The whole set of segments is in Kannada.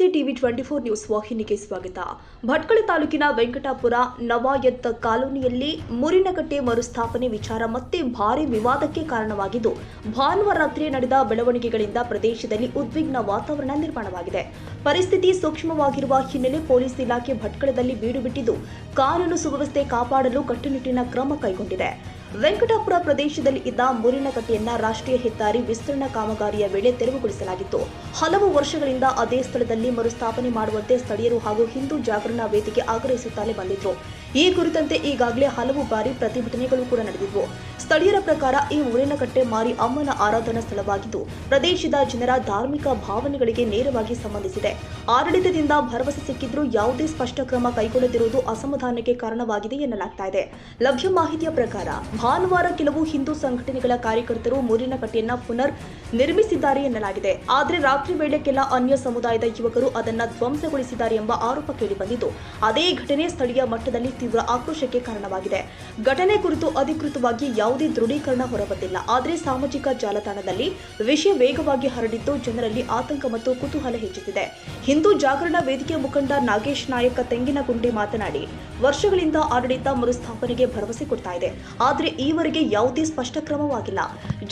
ನಮಸ್ತೆ ಟಿವಿ 24 ನ್ಯೂಸ್ ವಾಹಿನಿಗೆ ಸ್ವಾಗತ. ಭಟ್ಕಳ ತಾಲೂಕಿನ ವೆಂಕಟಾಪುರ ನವಾಯತ್ ಕಾಲೋನಿಯಲ್ಲಿ ಮುರಿನಕಟ್ಟೆ ಮರುಸ್ಥಾಪನೆ ವಿಚಾರ ಮತ್ತೆ ಭಾರಿ ವಿವಾದಕ್ಕೆ ಕಾರಣವಾಗಿದ್ದು, ಭಾನುವಾರ ರಾತ್ರಿ ನಡೆದ ಬೆಳವಣಿಗೆಗಳಿಂದ ಪ್ರದೇಶದಲ್ಲಿ ಉದ್ವಿಗ್ನ ವಾತಾವರಣ ನಿರ್ಮಾಣವಾಗಿದೆ. ಪರಿಸ್ಥಿತಿ ಸೂಕ್ಷ್ಮವಾಗಿರುವ ಹಿನ್ನೆಲೆ ಪೊಲೀಸ್ ಇಲಾಖೆ ಭಟ್ಕಳದಲ್ಲಿ ಬೀಡು ಬಿಟ್ಟಿದ್ದು, ಕಾನೂನು ಸುವ್ಯವಸ್ಥೆ ಕಾಪಾಡಲು ಕಟ್ಟುನಿಟ್ಟಿನ ಕ್ರಮ ಕೈಗೊಂಡಿದೆ. ವೆಂಕಟಾಪುರ ಪ್ರದೇಶದಲ್ಲಿ ಇದ್ದ ಮುರಿನಕಟ್ಟೆಯನ್ನ ರಾಷ್ಟ್ರೀಯ ಹೆದ್ದಾರಿ ವಿಸ್ತರಣಾ ಕಾಮಗಾರಿಯ ವೇಳೆ ತೆರವುಗೊಳಿಸಲಾಗಿತ್ತು. ಹಲವು ವರ್ಷಗಳಿಂದ ಅದೇ ಸ್ಥಳದಲ್ಲಿ ಮರುಸ್ಥಾಪನೆ ಮಾಡುವಂತೆ ಸ್ಥಳೀಯರು ಹಾಗೂ ಹಿಂದೂ ಜಾಗರಣಾ ವೇದಿಕೆ ಆಗ್ರಹಿಸುತ್ತಲೇ ಬಂದಿದ್ರು. ಈ ಕುರಿತಂತೆ ಈಗಾಗಲೇ ಹಲವು ಬಾರಿ ಪ್ರತಿಭಟನೆಗಳು ಕೂಡ ನಡೆದಿದ್ವು. ಸ್ಥಳೀಯರ ಪ್ರಕಾರ ಈ ಮುರಿನಕಟ್ಟೆ ಮಾರಿ ಅಮ್ಮನ ಆರಾಧನಾ ಸ್ಥಳವಾಗಿದ್ದು, ಪ್ರದೇಶದ ಜನರ ಧಾರ್ಮಿಕ ಭಾವನೆಗಳಿಗೆ ನೇರವಾಗಿ ಸಂಬಂಧಿಸಿದೆ. ಆಡಳಿತದಿಂದ ಭರವಸೆ ಸಿಕ್ಕಿದ್ರೂ ಯಾವುದೇ ಸ್ಪಷ್ಟ ಕ್ರಮ ಕೈಗೊಳ್ಳದಿರುವುದು ಅಸಮಾಧಾನಕ್ಕೆ ಕಾರಣವಾಗಿದೆ ಎನ್ನಲಾಗ್ತಾ ಇದೆ. ಲಭ್ಯ ಮಾಹಿತಿಯ ಪ್ರಕಾರ ಭಾನುವಾರ ಕೆಲವು ಹಿಂದೂ ಸಂಘಟನೆಗಳ ಕಾರ್ಯಕರ್ತರು ಮುರಿನಕಟ್ಟೆಯನ್ನ ಪುನರ್ ನಿರ್ಮಿಸಿದ್ದಾರೆ ಎನ್ನಲಾಗಿದೆ. ಆದರೆ ರಾತ್ರಿ ವೇಳೆ ಕೆಲ ಅನ್ಯ ಸಮುದಾಯದ ಯುವಕರು ಅದನ್ನ ಧ್ವಂಸಗೊಳಿಸಿದ್ದಾರೆ ಎಂಬ ಆರೋಪ ಕೇಳಿಬಂದಿದ್ದು, ಅದೇ ಘಟನೆ ಸ್ಥಳೀಯ ಮಟ್ಟದಲ್ಲಿ ತೀವ್ರ ಆಕ್ರೋಶಕ್ಕೆ ಕಾರಣವಾಗಿದೆ. ಘಟನೆ ಕುರಿತು ಅಧಿಕೃತವಾಗಿ ಯಾವುದೇ ದೃಢೀಕರಣ ಹೊರಬಂದಿಲ್ಲ. ಆದರೆ ಸಾಮಾಜಿಕ ಜಾಲತಾಣದಲ್ಲಿ ವಿಷಯ ವೇಗವಾಗಿ ಹರಡಿದ್ದು ಜನರಲ್ಲಿ ಆತಂಕ ಮತ್ತು ಕುತೂಹಲ ಹೆಚ್ಚುತ್ತಿದೆ. ಹಿಂದೂ ಜಾಗರಣಾ ವೇದಿಕೆ ಮುಖಂಡ ನಾಗೇಶ್ ನಾಯಕ್ ತೆಂಗಿನಗುಂಡಿ ಮಾತನಾಡಿ, ವರ್ಷಗಳಿಂದ ಆಡಳಿತ ಮರುಸ್ಥಾಪನೆಗೆ ಭರವಸೆ ಕೊಡ್ತಾ ಇದೆ. ಆದರೆ ಈವರೆಗೆ ಯಾವುದೇ ಸ್ಪಷ್ಟ ಕ್ರಮವಾಗಿಲ್ಲ.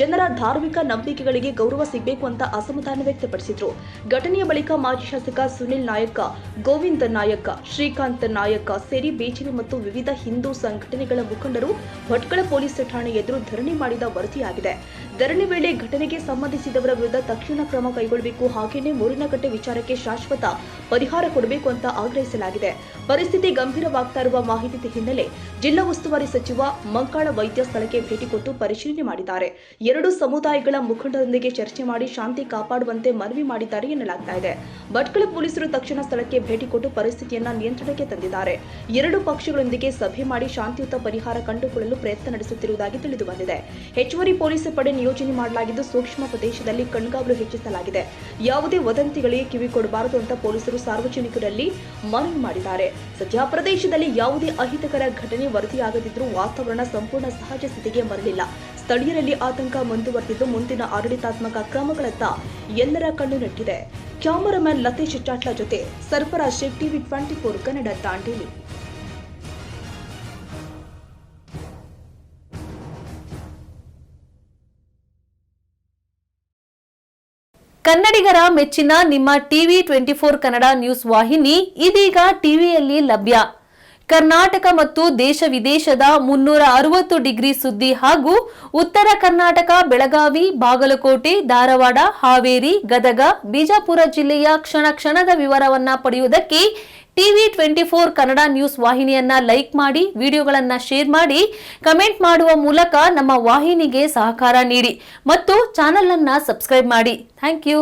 ಜನರ ಧಾರ್ಮಿಕ ನಂಬಿಕೆಗಳಿಗೆ ಗೌರವ ಸಿಗಬೇಕು ಅಂತ ಅಸಮಾಧಾನ ವ್ಯಕ್ತಪಡಿಸಿದ್ರು. ಘಟನೆಯ ಬಳಿಕ ಮಾಜಿ ಶಾಸಕ ಸುನಿಲ್ ನಾಯಕ್, ಗೋವಿಂದ್ ನಾಯಕ್, ಶ್ರೀಕಾಂತ್ ನಾಯಕ್ ಸೇರಿ ಬೇಚಿನ ಮತ್ತು ವಿವಿಧ ಹಿಂದೂ ಸಂಘಟನೆಗಳ ಮುಖಂಡರು ಭಟ್ಕಳ ಪೊಲೀಸ್ ಠಾಣೆ ಎದುರು ಧರಣಿ ಮಾಡಿದ ವರದಿಯಾಗಿದೆ. ಧರಣಿ ವೇಳೆ ಘಟನೆಗೆ ಸಂಬಂಧಿಸಿದವರ ವಿರುದ್ಧ ತಕ್ಷಣ ಕ್ರಮ ಕೈಗೊಳ್ಳಬೇಕು, ಹಾಗೇನೇ ಮುರಿನಕಟ್ಟೆ ವಿಚಾರಕ್ಕೆ ಶಾಶ್ವತ ಪರಿಹಾರ ಕೊಡಬೇಕು ಅಂತ ಆಗ್ರಹಿಸಲಾಗಿದೆ. ಪರಿಸ್ಥಿತಿ ಗಂಭೀರವಾಗ್ತಾ ಇರುವ ಮಾಹಿತಿ ಹಿನ್ನೆಲೆ ಜಿಲ್ಲಾ ಉಸ್ತುವಾರಿ ಸಚಿವ ಮಂಕಾಳ ವೈದ್ಯ ಸ್ಥಳಕ್ಕೆ ಭೇಟಿ ಕೊಟ್ಟು ಪರಿಶೀಲನೆ ಮಾಡಿದ್ದಾರೆ. ಎರಡು ಸಮುದಾಯಗಳ ಮುಖಂಡರೊಂದಿಗೆ ಚರ್ಚೆ ಮಾಡಿ ಶಾಂತಿ ಕಾಪಾಡುವಂತೆ ಮನವಿ ಮಾಡಿದ್ದಾರೆ ಎನ್ನಲಾಗ್ತಾ ಇದೆ. ಭಟ್ಕಳ ಪೊಲೀಸರು ತಕ್ಷಣ ಸ್ಥಳಕ್ಕೆ ಭೇಟಿ ಕೊಟ್ಟು ಪರಿಸ್ಥಿತಿಯನ್ನ ನಿಯಂತ್ರಣಕ್ಕೆ ತಂದಿದ್ದಾರೆ. ಎರಡು ಪಕ್ಷಗಳೊಂದಿಗೆ ಸಭೆ ಮಾಡಿ ಶಾಂತಿಯುತ ಪರಿಹಾರ ಕಂಡುಕೊಳ್ಳಲು ಪ್ರಯತ್ನ ನಡೆಸುತ್ತಿರುವುದಾಗಿ ತಿಳಿದು ಬಂದಿದೆ. ಹೆಚ್ಚುವರಿ ಪೊಲೀಸ್ ಪಡೆ ನಿಯೋಜನೆ ಮಾಡಲಾಗಿದ್ದು, ಸೂಕ್ಷ್ಮ ಪ್ರದೇಶದಲ್ಲಿ ಕಣ್ಗಾವಲು ಹೆಚ್ಚಿಸಲಾಗಿದೆ. ಯಾವುದೇ ವದಂತಿಗಳಿಗೆ ಕಿವಿ ಕೊಡಬಾರದು ಅಂತ ಪೊಲೀಸರು ಸಾರ್ವಜನಿಕರಲ್ಲಿ ಮನವಿ ಮಾಡಿದ್ದಾರೆ. ಸದ್ಯ ಪ್ರದೇಶದಲ್ಲಿ ಯಾವುದೇ ಅಹಿತಕರ ಘಟನೆ ವರದಿಯಾಗದಿದ್ದರೂ ವಾತಾವರಣ ಸಂಪೂರ್ಣ ಸಹಜ ಸ್ಥಿತಿಗೆ ಮರಳಿಲ್ಲ. ಸ್ಥಳೀಯರಲ್ಲಿ ಆತಂಕ ಮುಂದುವರೆದಿದ್ದು, ಮುಂದಿನ ಆಡಳಿತಾತ್ಮಕ ಕ್ರಮಗಳತ್ತ ಎಲ್ಲರ ಕಣ್ಣು ನೆಟ್ಟಿದೆ. ಕ್ಯಾಮರಾಮನ್ ಲತೇಶ್ ಚಾಟ್ಲಾ ಜೊತೆ ಸರ್ಫರಾಜ್ ಶೇಖ್, ಟಿವಿ 24 ಕನ್ನಡ, ದಾಂಡೇಲಿ. ಕನ್ನಡಿಗರ ಮೆಚ್ಚಿನ ನಿಮ್ಮ ಟಿವಿ 24 ಕನ್ನಡ ನ್ಯೂಸ್ ವಾಹಿನಿ ಇದೀಗ ಟಿವಿಯಲ್ಲಿ ಲಭ್ಯ. ಕರ್ನಾಟಕ ಮತ್ತು ದೇಶ ವಿದೇಶದ 360 ಡಿಗ್ರಿ ಸುದ್ದಿ ಹಾಗೂ ಉತ್ತರ ಕರ್ನಾಟಕ, ಬೆಳಗಾವಿ, ಬಾಗಲಕೋಟೆ, ಧಾರವಾಡ, ಹಾವೇರಿ, ಗದಗ, ಬಿಜಾಪುರ ಜಿಲ್ಲೆಯ ಕ್ಷಣ ಕ್ಷಣದ ವಿವರವನ್ನ ಪಡೆಯುವುದಕ್ಕೆ ಟಿವಿ 24 ಕನ್ನಡ ನ್ಯೂಸ್ ವಾಹಿನಿಯನ್ನ ಲೈಕ್ ಮಾಡಿ, ವಿಡಿಯೋಗಳನ್ನ ಶೇರ್ ಮಾಡಿ, ಕಮೆಂಟ್ ಮಾಡುವ ಮೂಲಕ ನಮ್ಮ ವಾಹಿನಿಗೆ ಸಹಕಾರ ನೀಡಿ ಮತ್ತು ಚಾನೆಲ್ ಅನ್ನ ಸಬ್ಸ್ಕ್ರೈಬ್ ಮಾಡಿ. Thank you.